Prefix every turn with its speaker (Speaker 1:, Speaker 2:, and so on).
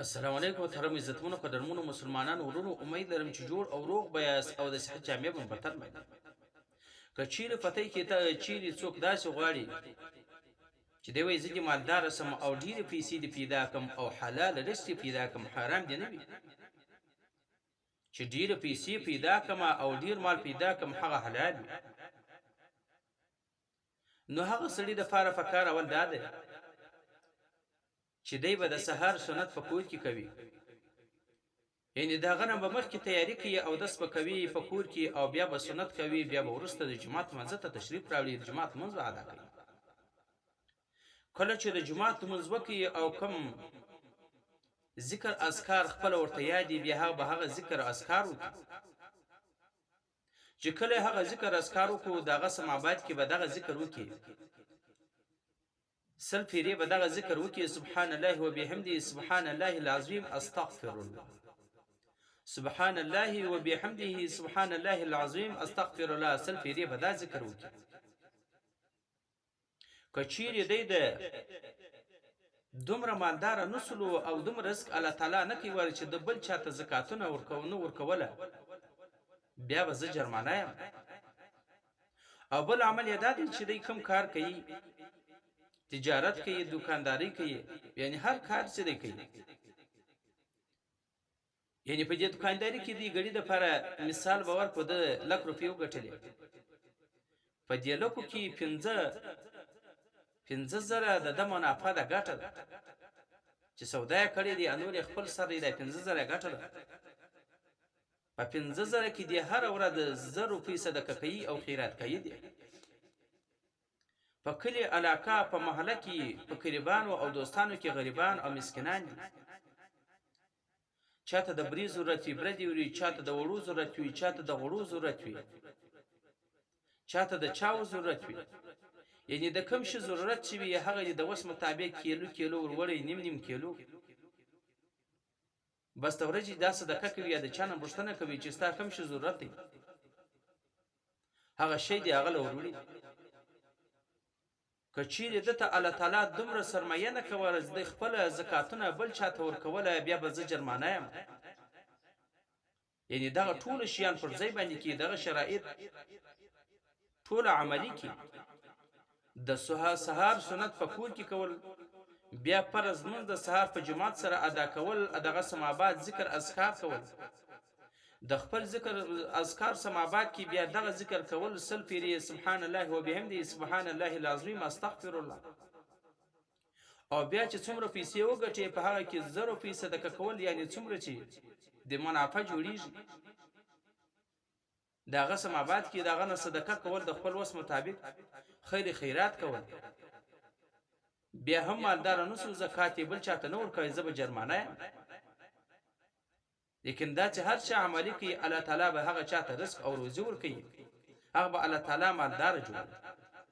Speaker 1: السلام علیکم محترم عزتمنو قدرمنو مسلمانانو ورونو امید لرم چې جوړ او روغ به یاست او د صحت جامې به په تن باندې که چیرې پتی کې ته چیرې څوک داسې غواړي چې دی وایي زه دې مالداره سم او ډېرې پیسې دې پیدا کړم او حلال رزق دې پیدا کړم حرام دې نه وي چې ډېرې پیسې پیدا کړم او ډېر مال پیدا کړم هغه حلال وي نو هغه سړي دپاره پکار اول دا دی چې دی به د سهار سنت په کور کې کوي یعنې د هغه نه به مخکې تیاري کوي اودس به کوي په کور کې او بیا به سنت کوي بیا به وروسته د جومات لمانځه ته تشریف راوړي د جومات لمونځ به ادا کوي کله چې د جومات لمونځ وکړي او کوم ذکر اذکار خپله ورته یاد وي بیا به هغه ذکر اذکار وکړي چې کله هغه ذکر اذکار وکړو د هغه سماباد کې به دغه ذکر وکړي سل پیری به دغه ذکر وکړي سبحان الله وبحمده سبحان الله العظیم استغفر الله سبحان الله وبحمده سبحان الله العظیم استغفر الله سل پیری به دا ذکر وکړي که چیرې دی د دومره مالداره نسلو او دومره رزق الله تعالی نه کوي چې د بل چاته زکاتونه ورکونه ورکوله بیا به زه جرمانه یم او بل عمل یې دا دی چې دی کوم کار کوي تجارت کوي دکانداری کوي یعنی هر کار چې دی کوي یعنی په دې دکانداری کې دی ګړي دپاره مثال به ورکړو د لک روپۍ وګټلې په دې لکو کې پنځه زره د ده منافع ده ګټه ده چې سودا یې کړې دی نور یې خپل سر دی 15 زره ګټه ده په 15 زره کې دی هره ورځ 1000 روپۍ صدقه کوي او خیرات کوي دی په کلی علاقه په محله کې په قریبانو او دوستانو کې غریبان او مسکینان دي چاته د بري ضرورت وي بره دې وي چاته د وړو ضرورت وي چاته د غوړو ضرورت وي چاته د چاو ضرورت وي یعنی د کوم شي ضرورت چې وي هغه د وس مطابق کیلو وروړی نیم کیلو بس د ورځې دا صدقه کوي یا د چا نه پوښتنه کوي چې ستا کوم شي ضرورت دی هغه شی دی هغه له وروړي که چیرې ده ته الله تعالی دومره سرمایه نه کوله د خپله زکاتونه بل چاته ورکوله بیا به زه جرمانه یم یعنې دغه ټوله شیان پر ځای باندې کړي دغه شرایط ټوله عملي کړي د سهار سنت په کور کې کول بیا فرض لمونځ د سهار په جماعت سره ادا کول دغه سماباد ذکر اذکار کول د خپل ذکر اذکار سماباد کې بیا دغه ذکر کول سل پیری سبحان الله وبحمده سبحان الله العظیم استغفر الله او بیا چې څومره پیسې وګټي په هغه کې 0 پیسې صدقه کول یعنی څومره چې د منافع جوړیږي دغه سماباد کې دغه نه صدقه کول د خپل وس مطابق خیرات کول بیا هم مالدار نسو زکات بل چاته نه ورکوي زه به جرمانه یم لیکن دا چې هر چا عملي کوي الله تعالی به هغه چاته رزق او روزي ورکوي هغه به الله تعالی مالدار جوړوي